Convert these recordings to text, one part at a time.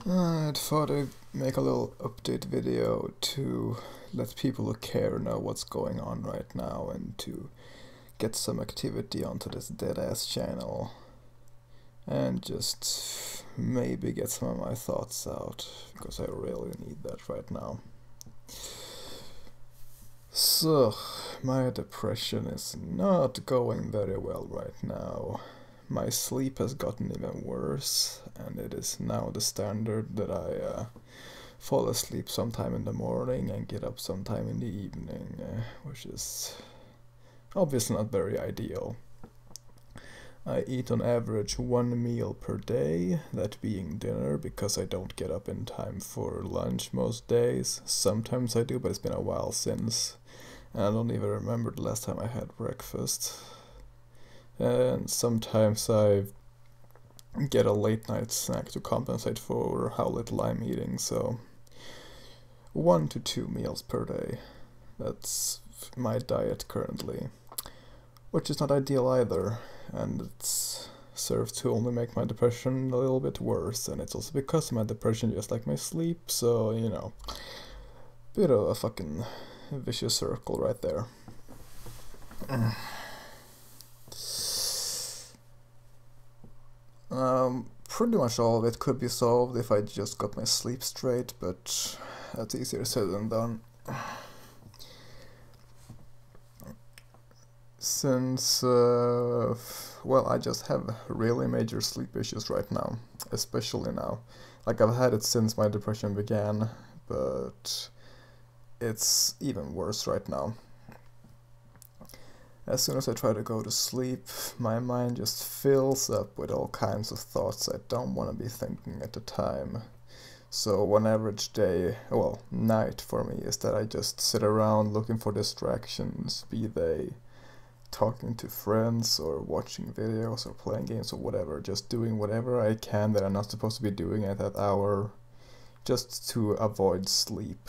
I thought I'd make a little update video to let people who care know what's going on right now and to get some activity onto this dead-ass channel and just maybe get some of my thoughts out, because I really need that right now. So, my depression is not going very well right now. My sleep has gotten even worse, and it is now the standard that I fall asleep sometime in the morning and get up sometime in the evening, which is obviously not very ideal. I eat on average 1 meal per day, that being dinner, because I don't get up in time for lunch most days. Sometimes I do, but it's been a while since, and I don't even remember the last time I had breakfast. And sometimes I get a late night snack to compensate for how little I'm eating, so 1 to 2 meals per day. That's my diet currently, which is not ideal either, and it's serves to only make my depression a little bit worse, and it's also because of my depression just like my sleep, so, you know, bit of a fucking vicious circle right there. Pretty much all of it could be solved if I just got my sleep straight, but that's easier said than done. Since, well, I just have really major sleep issues right now, especially now. Like, I've had it since my depression began, but it's even worse right now. As soon as I try to go to sleep, my mind just fills up with all kinds of thoughts I don't want to be thinking at the time. So one average day, well, night for me, is that I just sit around looking for distractions, be they talking to friends or watching videos or playing games or whatever, just doing whatever I can that I'm not supposed to be doing at that hour, just to avoid sleep.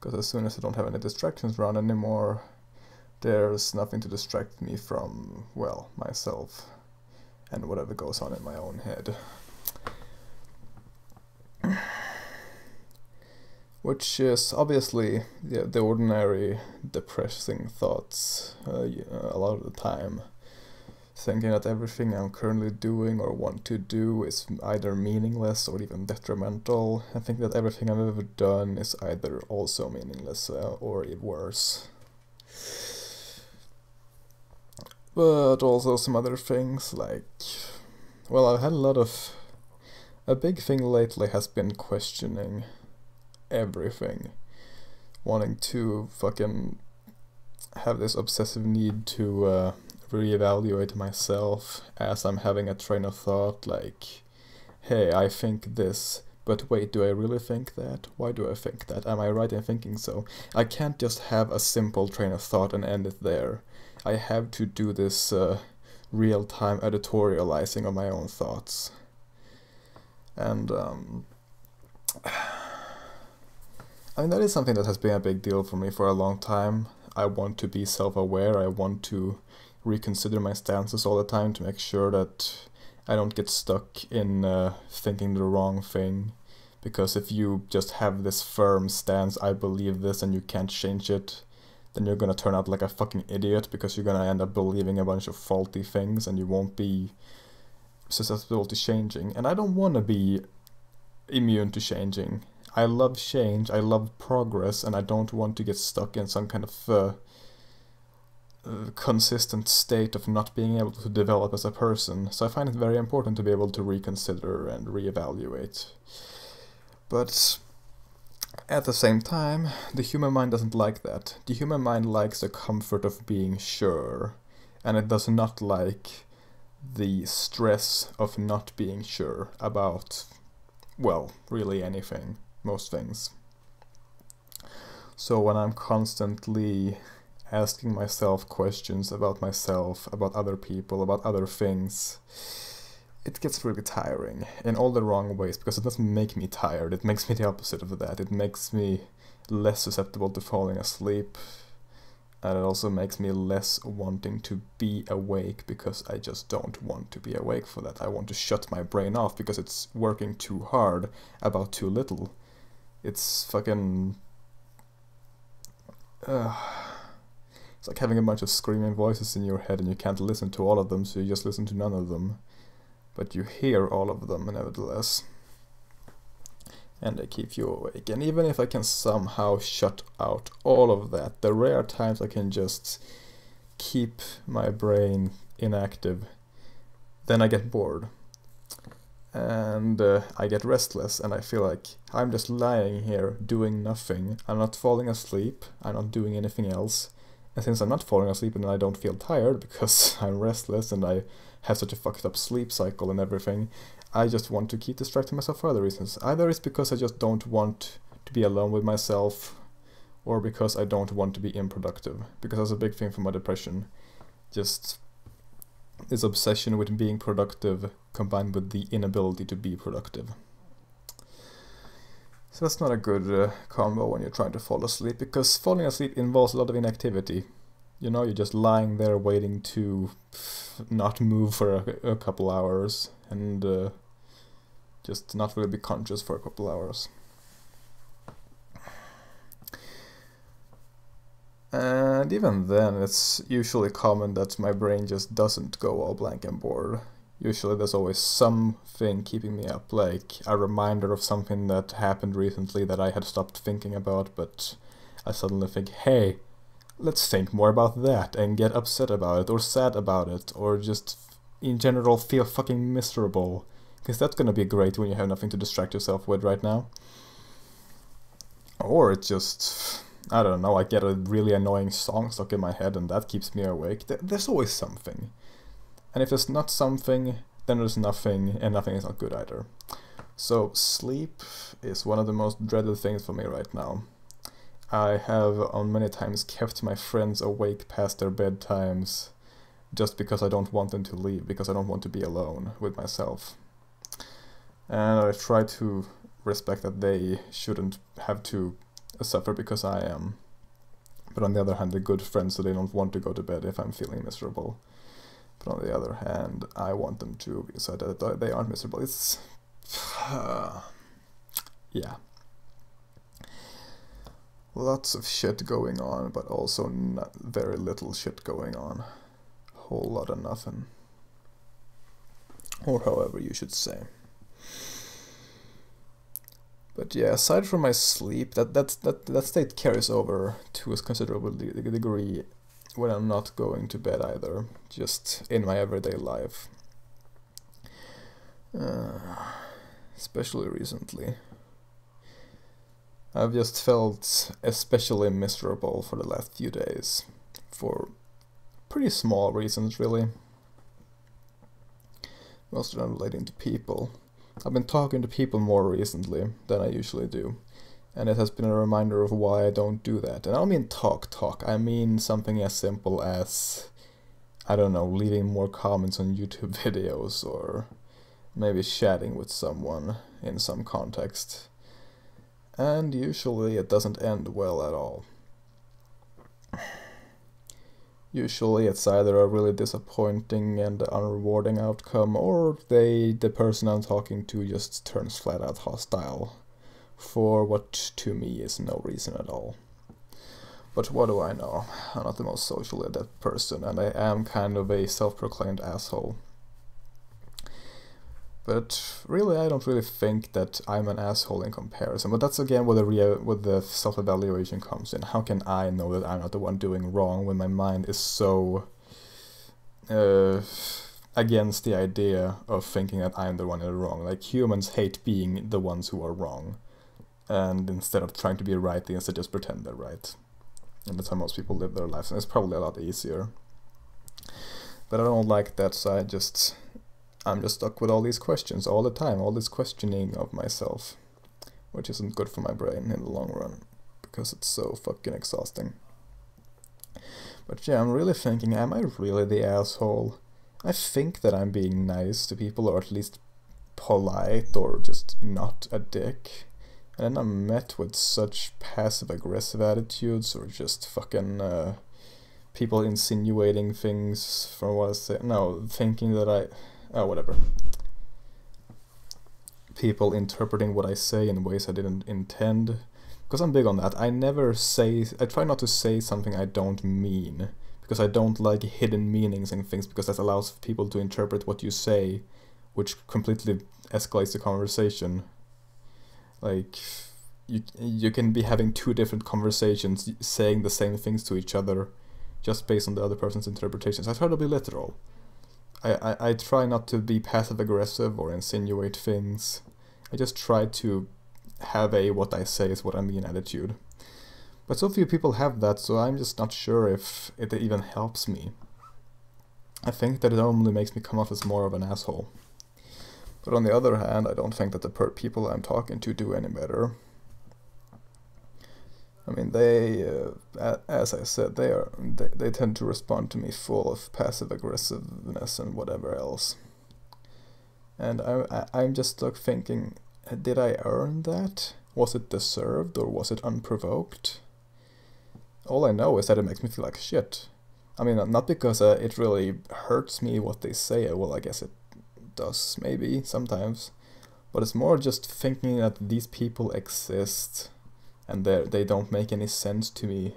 Because as soon as I don't have any distractions around anymore, there's nothing to distract me from, well, myself and whatever goes on in my own head. Which is obviously the ordinary depressing thoughts a lot of the time. Thinking that everything I'm currently doing or want to do is either meaningless or even detrimental. I think that everything I've ever done is either also meaningless or even worse. But also some other things, like, well, I've had a big thing lately has been questioning everything. Wanting to fucking have this obsessive need to reevaluate myself as I'm having a train of thought, like, hey, I think this, but wait, do I really think that? Why do I think that? Am I right in thinking so? I can't just have a simple train of thought and end it there. I have to do this real-time editorializing of my own thoughts. And, I mean, that is something that has been a big deal for me for a long time. I want to be self-aware, I want to reconsider my stances all the time to make sure that I don't get stuck in thinking the wrong thing. Because if you just have this firm stance, I believe this and you can't change it, then you're gonna turn out like a fucking idiot, because you're gonna end up believing a bunch of faulty things and you won't be susceptible to changing. And I don't want to be immune to changing. I love change, I love progress, and I don't want to get stuck in some kind of consistent state of not being able to develop as a person. So I find it very important to be able to reconsider and reevaluate. But at the same time, the human mind doesn't like that. The human mind likes the comfort of being sure, and it does not like the stress of not being sure about, well, really anything, most things. So when I'm constantly asking myself questions about myself, about other people, about other things, it gets really tiring in all the wrong ways, because it doesn't make me tired, it makes me the opposite of that. It makes me less susceptible to falling asleep, And it also makes me less wanting to be awake, because I just don't want to be awake for that. I want to shut my brain off because it's working too hard about too little. It's fucking... it's like having a bunch of screaming voices in your head and you can't listen to all of them, so you just listen to none of them. But you hear all of them nevertheless. And they keep you awake. And even if I can somehow shut out all of that, the rare times I can just keep my brain inactive, then I get bored. And I get restless, and I feel like I'm just lying here doing nothing. I'm not falling asleep, I'm not doing anything else. And since I'm not falling asleep and I don't feel tired because I'm restless and I have such a fucked up sleep cycle and everything, I just want to keep distracting myself for other reasons. Either it's because I just don't want to be alone with myself, or because I don't want to be unproductive. Because that's a big thing for my depression. Just this obsession with being productive combined with the inability to be productive. So that's not a good combo when you're trying to fall asleep, because falling asleep involves a lot of inactivity. You know, you're just lying there waiting to not move for a couple hours, and just not really be conscious for a couple hours. And even then, it's usually common that my brain just doesn't go all blank and bored. Usually there's always something keeping me up, like a reminder of something that happened recently that I had stopped thinking about, but I suddenly think, hey, let's think more about that, and get upset about it, or sad about it, or just in general feel fucking miserable. Because that's gonna be great when you have nothing to distract yourself with right now. Or it's just, I don't know, I get a really annoying song stuck in my head and that keeps me awake. There's always something. And if there's not something, then there's nothing, and nothing is not good either. So sleep is one of the most dreaded things for me right now. I have on many times kept my friends awake past their bedtimes just because I don't want them to leave, because I don't want to be alone with myself. And I try to respect that they shouldn't have to suffer because I am. But on the other hand, they're good friends, so they don't want to go to bed if I'm feeling miserable. But on the other hand, I want them to, so that they aren't miserable. It's... yeah. Lots of shit going on, but also not very little shit going on. Whole lot of nothing. Or however you should say. But yeah, aside from my sleep, that state carries over to a considerable degree when I'm not going to bed either, just in my everyday life. Especially recently. I've just felt especially miserable for the last few days, for pretty small reasons really. Most of them relating to people. I've been talking to people more recently than I usually do, and it has been a reminder of why I don't do that. And I don't mean talk, I mean something as simple as, I don't know, leaving more comments on YouTube videos, or maybe chatting with someone in some context. And usually it doesn't end well at all. Usually it's either a really disappointing and unrewarding outcome, or the person I'm talking to just turns flat out hostile, for what to me is no reason at all. But what do I know? I'm not the most socially adept person, and I am kind of a self-proclaimed asshole. But really, I don't really think that I'm an asshole in comparison. But that's again where the self-evaluation comes in. How can I know that I'm not the one doing wrong when my mind is so against the idea of thinking that I'm the one in the wrong? Like, humans hate being the ones who are wrong. And instead of trying to be right, they instead just pretend they're right. And that's how most people live their lives, and it's probably a lot easier. But I don't like that, so I'm just stuck with all these questions all the time, all this questioning of myself, which isn't good for my brain in the long run, because it's so fucking exhausting. But yeah, I'm really thinking, am I really the asshole? I think that I'm being nice to people, or at least polite, or just not a dick. And then I'm met with such passive-aggressive attitudes, or just fucking people insinuating things from what I say. No, thinking that oh, whatever. People interpreting what I say in ways I didn't intend. Because I'm big on that. I try not to say something I don't mean. Because I don't like hidden meanings in things, because that allows people to interpret what you say, which completely escalates the conversation. Like, you can be having two different conversations saying the same things to each other just based on the other person's interpretations. I try to be literal. I try not to be passive-aggressive or insinuate things. I just try to have a what I say is what I mean attitude. But so few people have that, so I'm just not sure if it even helps me. I think that it only makes me come off as more of an asshole. But on the other hand, I don't think that the people I'm talking to do any better. I mean, they, as I said, they tend to respond to me full of passive aggressiveness and whatever else. And I'm just like thinking, did I earn that? Was it deserved, or was it unprovoked? All I know is that it makes me feel like shit. I mean, not because it really hurts me what they say. Well, I guess it does, maybe, sometimes. But it's more just thinking that these people exist, and they don't make any sense to me,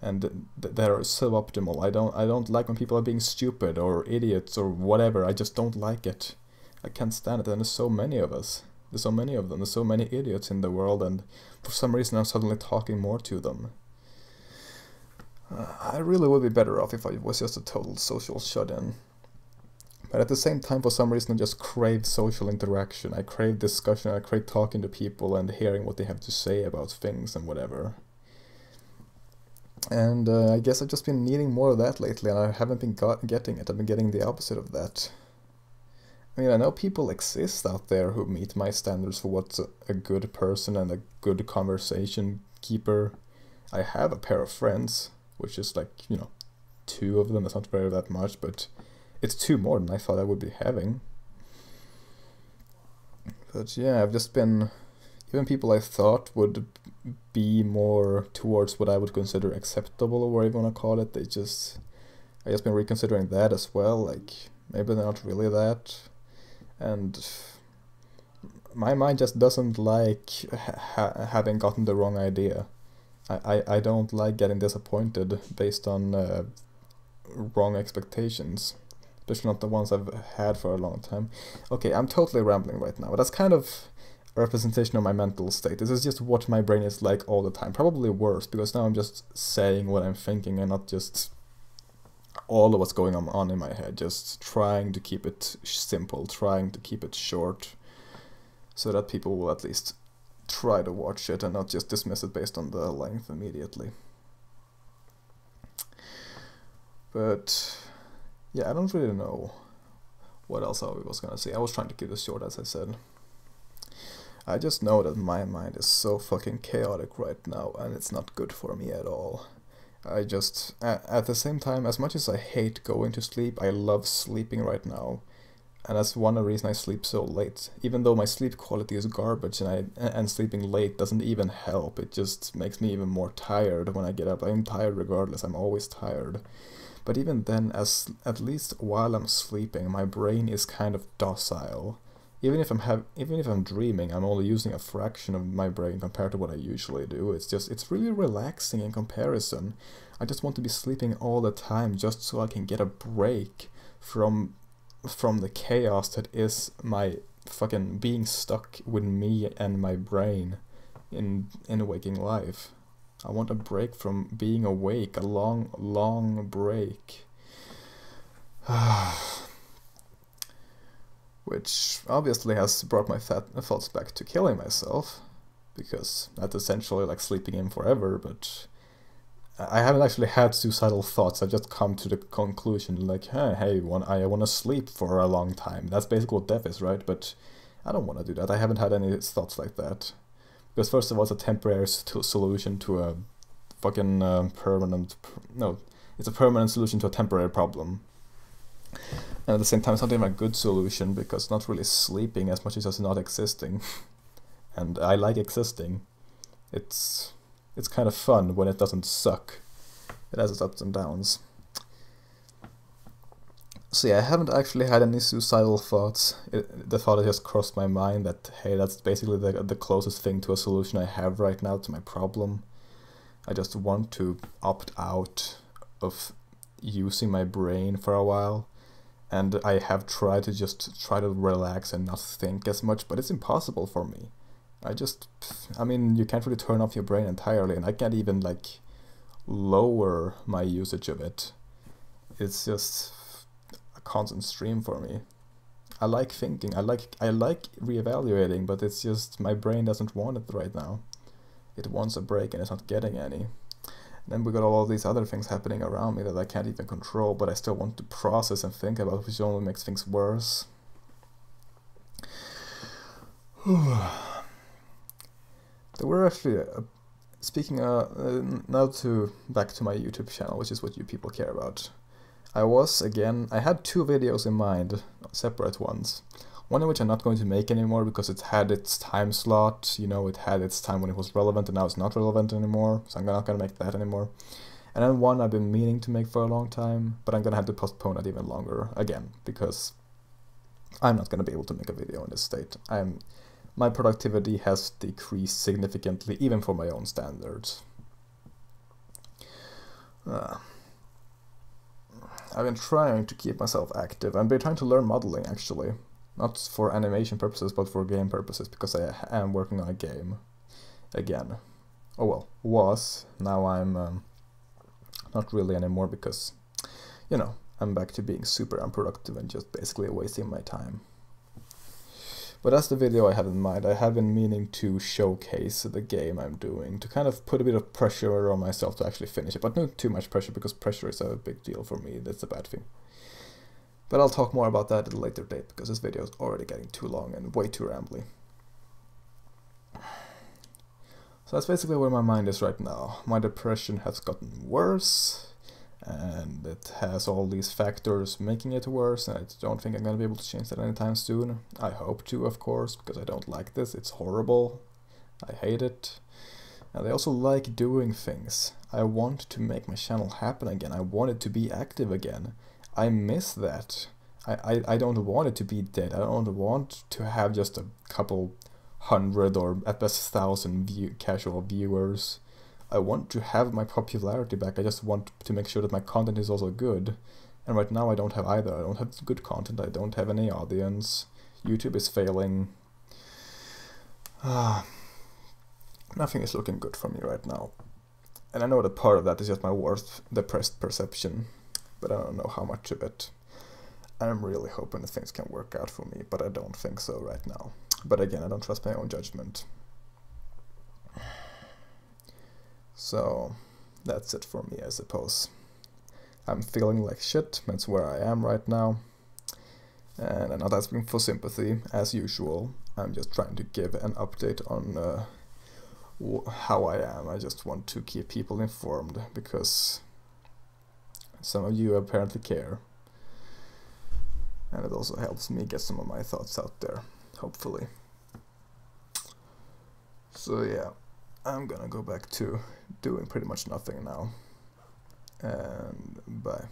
and they're suboptimal. I don't like when people are being stupid or idiots or whatever. I just don't like it. I can't stand it, and there's so many of us. There's so many of them. There's so many idiots in the world, and for some reason I'm suddenly talking more to them. I really would be better off if I was just a total social shut-in. But at the same time, for some reason, I just crave social interaction. I crave discussion, I crave talking to people and hearing what they have to say about things and whatever. And I guess I've just been needing more of that lately, and I haven't been getting it. I've been getting the opposite of that. I mean, I know people exist out there who meet my standards for what's a good person and a good conversation keeper. I have a pair of friends, which is like, 2 of them. It's not very that much, but it's 2 more than I thought I would be having. But yeah, I've just been... Even people I thought would be more towards what I would consider acceptable, or whatever you want to call it, I just been reconsidering that as well. Like, maybe they're not really that. And my mind just doesn't like having gotten the wrong idea. I don't like getting disappointed based on wrong expectations, especially not the ones I've had for a long time. Okay, I'm totally rambling right now, but that's kind of a representation of my mental state. This is just what my brain is like all the time. Probably worse, because now I'm just saying what I'm thinking and not just all of what's going on in my head, just trying to keep it simple, trying to keep it short, so that people will at least try to watch it and not just dismiss it based on the length immediately. But yeah, I don't really know what else I was gonna say. I was trying to keep this short, as I said. I just know that my mind is so fucking chaotic right now, and it's not good for me at all. I just, at the same time, as much as I hate going to sleep, I love sleeping right now. And that's one reason I sleep so late. Even though my sleep quality is garbage, and sleeping late doesn't even help, it just makes me even more tired when I get up. I'm tired regardless, I'm always tired. But even then, at least while I'm sleeping, my brain is kind of docile. Even if I'm dreaming, I'm only using a fraction of my brain compared to what I usually do. It's really relaxing in comparison. I just want to be sleeping all the time just so I can get a break from the chaos that is my fucking being stuck with me and my brain in waking life. I want a break from being awake, a long break. Which obviously has brought my thoughts back to killing myself, because that's essentially like sleeping in forever, but I haven't actually had suicidal thoughts. I've just come to the conclusion like, hey, I want to sleep for a long time. That's basically what death is, right? But I don't want to do that. I haven't had any thoughts like that. Because first of all, it's a temporary solution to a fucking permanent... No, it's a permanent solution to a temporary problem. And at the same time, it's not even a good solution, because it's not really sleeping as much as just not existing. And I like existing. It's kind of fun when it doesn't suck. It has its ups and downs. So yeah, I haven't actually had any suicidal thoughts. The thought just crossed my mind that, hey, that's basically the closest thing to a solution I have right now to my problem. I just want to opt out of using my brain for a while. And I have tried to just try to relax and not think as much, but it's impossible for me. I mean, you can't really turn off your brain entirely, and I can't even, like, lower my usage of it. It's just a constant stream for me. I like thinking, I like reevaluating, but it's just my brain doesn't want it right now. It wants a break and it's not getting any. Then we got all these other things happening around me that I can't even control, but I still want to process and think about, which only makes things worse. There were actually, speaking now back to my YouTube channel, which is what you people care about. I had 2 videos in mind, separate ones. One in which I'm not going to make anymore because it had its time slot, you know, it had its time when it was relevant and now it's not relevant anymore, so I'm not going to make that anymore. And then one I've been meaning to make for a long time, but I'm going to have to postpone it even longer again, because I'm not going to be able to make a video in this state. My productivity has decreased significantly, even for my own standards. I've been trying to keep myself active. I've been trying to learn modeling, actually. Not for animation purposes, but for game purposes, because I am working on a game. Again. Oh well, was. Now I'm not really anymore, because, you know, I'm back to being super unproductive and just basically wasting my time. But that's the video I have in mind. I have been meaning to showcase the game I'm doing, to kind of put a bit of pressure on myself to actually finish it, but not too much pressure, because pressure is a big deal for me. That's a bad thing. But I'll talk more about that at a later date, because this video is already getting too long and way too rambly. So that's basically where my mind is right now. My depression has gotten worse, and it has all these factors making it worse, and I don't think I'm going to be able to change that anytime soon. I hope to, of course, because I don't like this. It's horrible. I hate it. And I also like doing things. I want to make my channel happen again. I want it to be active again. I miss that. I don't want it to be dead. I don't want to have just a couple hundred or at best 1,000 casual viewers. I want to have my popularity back. I just want to make sure that my content is also good. And right now I don't have either. I don't have good content. I don't have any audience. YouTube is failing. Nothing is looking good for me right now. And I know that part of that is just my worst depressed perception, but I don't know how much of it. I'm really hoping that things can work out for me, but I don't think so right now. But again, I don't trust my own judgment. So, that's it for me, I suppose. I'm feeling like shit, that's where I am right now. And I'm not asking for sympathy, as usual. I'm just trying to give an update on how I am. I just want to keep people informed, because some of you apparently care. And it also helps me get some of my thoughts out there, hopefully. So yeah, I'm gonna go back to doing pretty much nothing now. And bye.